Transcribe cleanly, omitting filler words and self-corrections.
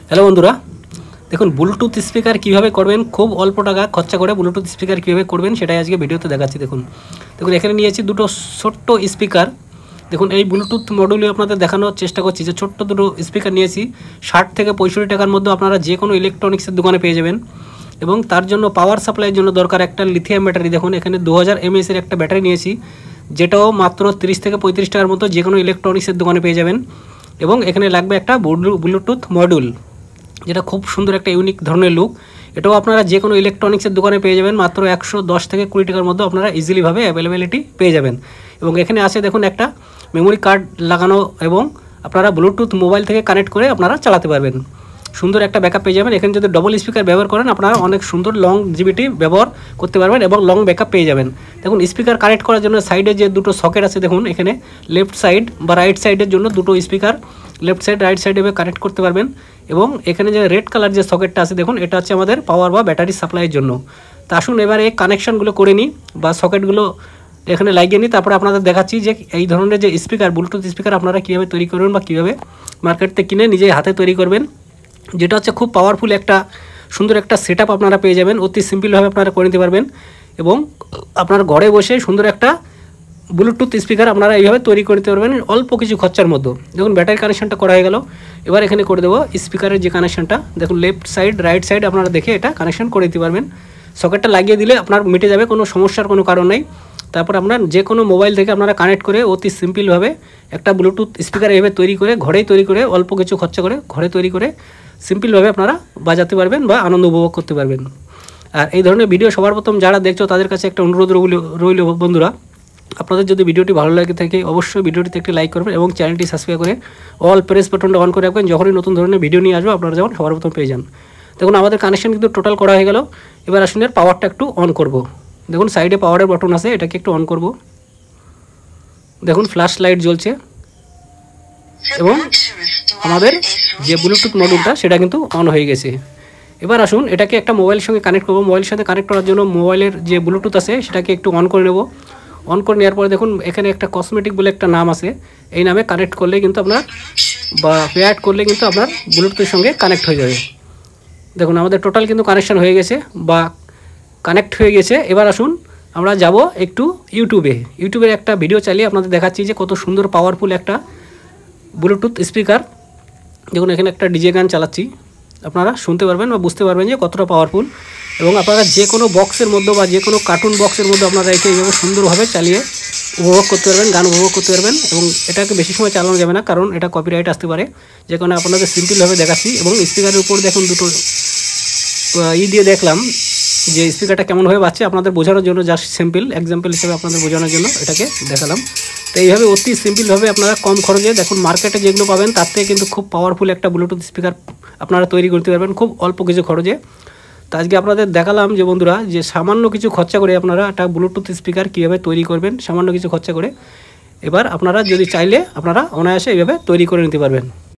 Hello বন্ধুরা, দেখুন Bluetooth speaker কীভাবে করবেন, খুব অল্প টাকা খরচা করে ব্লুটুথ স্পিকার কীভাবে করবেন সেটাই আজকে ভিডিওতে দেখাচ্ছি। দেখুন এখানে নিয়েছি দুটো ছোট্ট স্পিকার। দেখুন এই ব্লুটুথ মডিউলে আপনাদের দেখানোর চেষ্টা করছি যে ছোট্ট দুটো স্পিকার নিয়েছি। 60 থেকে 65 টাকার মধ্যে আপনারা যে কোনো ইলেকট্রনিক্সের দোকানে পেয়ে যাবেন। এবং তার জন্য পাওয়ার সাপ্লাইয়ের জন্য দরকার একটা লিথিয়াম ব্যাটারি। দেখুন এখানে 2000 mAh এর একটা ব্যাটারি নিয়েছি, যেটাও মাত্র 30 থেকে 35 টাকার মতো যে কোনো ইলেকট্রনিক্সের দোকানে পেয়ে যাবেন। এবং এখানে লাগবে একটা ব্লুটুথ মডিউল, যেটা খুব সুন্দর একটা ইউনিক ধরনের লুক। এটাও আপনারা যে কোনো ইলেকট্রনিক্সের দোকানে পেয়ে যাবেন, মাত্র 110 থেকে 20 টাকার মধ্যে আপনারা ইজিলিভাবে অ্যাভেলেবিলিটি পেয়ে যাবেন। এবং এখানে আছে দেখুন একটা মেমোরি কার্ড লাগানো, এবং আপনারা ব্লুটুথ মোবাইল থেকে কানেক্ট করে আপনারা চালাতে পারবেন। সুন্দর একটা ব্যাকআপ পেয়ে যাবেন। এখানে যদি ডবল স্পিকার ব্যবহার করেন আপনারা অনেক সুন্দর লং জিবিটি ব্যবহার করতে পারবেন এবং লং ব্যাকআপ পেয়ে যাবেন। দেখুন স্পিকার কানেক্ট করার জন্য সাইডে যে দুটো সকেট আছে, দেখুন এখানে লেফট সাইড বা রাইট সাইডের জন্য দুটো স্পিকার লেফট সাইড রাইট সাইডে কানেক্ট করতে পারবেন। এবং এখানে যে রেড কালার যে সকেটটা আছে দেখুন, এটা হচ্ছে আমাদের পাওয়ার বা ব্যাটারি সাপ্লাইয়ের জন্য। তা আসুন এবার এই কানেকশানগুলো করে নিই বা সকেটগুলো এখানে লাগিয়ে নিই, তারপরে আপনাদের দেখাচ্ছি যে এই ধরনের যে স্পিকার ব্লুটুথ স্পিকার আপনারা কীভাবে তৈরি করবেন বা কীভাবে মার্কেট থেকে কিনে নিজে হাতে তৈরি করবেন, যেটা হচ্ছে খুব পাওয়ারফুল একটা সুন্দর একটা সেটআপ আপনারা পেয়ে যাবেন। অতি সিম্পলভাবে আপনারা করে নিতে পারবেন এবং আপনার ঘরে বসে সুন্দর একটা ব্লুটুথ স্পিকার আপনারা এইভাবে তৈরি করে নিতে পারবেন অল্প কিছু খরচার মধ্যে। দেখুন ব্যাটারি কানেকশানটা করা হয়ে গেল। এবার এখানে করে দেবো স্পিকারের যে কানেকশানটা। দেখুন লেফট সাইড রাইট সাইড আপনারা দেখে এটা কানেকশান করে দিতে পারবেন। সকেটটা লাগিয়ে দিলে আপনার মিটে যাবে, কোনো সমস্যার কোনো কারণ নেই। তারপর আপনার যে কোনো মোবাইল থেকে আপনারা কানেক্ট করে অতি সিম্পলভাবে একটা ব্লুটুথ স্পিকার এইভাবে তৈরি করে ঘরেই তৈরি করে অল্প কিছু খরচা করে ঘরে তৈরি করে সিম্পলভাবে আপনারা বাজাতে পারবেন বা আনন্দ উপভোগ করতে পারবেন। আর এই ধরনের ভিডিও সবার প্রথম যারা দেখছো তাদের কাছে একটা অনুরোধ রইল বন্ধুরা, আপনাদের যদি ভিডিওটি ভালো লাগে থাকে অবশ্যই ভিডিওটিতে একটি লাইক করবেন এবং চ্যানেলটি সাবস্ক্রাইব করে অল প্রেস বাটনটা অন করে রাখবেন। যখনই নতুন ধরনের ভিডিও নিয়ে আসবো আপনারা যেমন সবার প্রথম পেয়ে যান। দেখুন আমাদের কানেকশন কিন্তু টোটাল করা হয়ে গেল। এবার আসুন এর পাওয়ারটা একটু অন করব। দেখুন সাইডে পাওয়ারের বাটন আছে, এটাকে একটু অন করব। দেখুন ফ্ল্যাশ লাইট জ্বলছে এবং আমাদের যে ব্লুটুথ মডিউলটা সেটা কিন্তু অন হয়ে গেছে। এবার আসুন এটাকে একটা মোবাইলের সঙ্গে কানেক্ট করব। মোবাইলের সাথে কানেক্ট করার জন্য মোবাইলের যে ব্লুটুথ আছে সেটাকে একটু অন করে নেব। অন করে নেওয়ার পরে দেখুন এখানে একটা কসমেটিক বলে একটা নাম আছে, এই নামে কানেক্ট করলে কিন্তু আপনার বা পেয়ার করলে কিন্তু আপনার ব্লুটুথের সঙ্গে কানেক্ট হয়ে যাবে। দেখুন আমাদের টোটাল কিন্তু কানেকশান হয়ে গেছে বা কানেক্ট হয়ে গেছে। এবার আসুন আমরা যাব একটু ইউটিউবের একটা ভিডিও চালিয়ে আপনাদের দেখাচ্ছি যে কত সুন্দর পাওয়ারফুল একটা ব্লুটুথ স্পিকার। দেখুন এখানে একটা ডিজে গান চালাচ্ছি, আপনারা শুনতে পারবেন বা বুঝতে পারবেন যে কতটা পাওয়ারফুল। এবং আপনারা যে কোনো বক্সের মধ্যে বা যে কোনো কার্টুন বক্সের মধ্যে আপনারা একে এইভাবে সুন্দরভাবে চালিয়ে উপভোগ করতে পারবেন, গান উপভোগ করতে পারবেন। এবং এটাকে বেশি সময় চালানো যাবে না, কারণ এটা কপিরাইট আসতে পারে, যে কারণে আপনাদের সিম্পলভাবে দেখাচ্ছি। এবং স্পিকারের উপর দেখুন দুটো দিয়ে দেখলাম যে স্পিকারটা কেমনভাবে বাজছে আপনাদের বোঝানোর জন্য, জাস্ট এক্সাম্পল হিসেবে আপনাদের বোঝানোর জন্য এটাকে দেখালাম। তো এইভাবে অতি সিম্পলভাবে আপনারা কম খরচে, দেখুন মার্কেটে যেগুলো পাবেন তার থেকে কিন্তু খুব পাওয়ারফুল একটা ব্লুটুথ স্পিকার আপনারা তৈরি করতে পারবেন খুব অল্প কিছু খরচে। তো আজকে আপনাদের দেখালাম যে বন্ধুরা যে সামান্য কিছু খরচা করে আপনারা একটা ব্লুটুথ স্পিকার কীভাবে তৈরি করবেন, সামান্য কিছু খরচা করে। এবার আপনারা যদি চাইলে আপনারা অনায়াসে এইভাবে তৈরি করে নিতে পারবেন।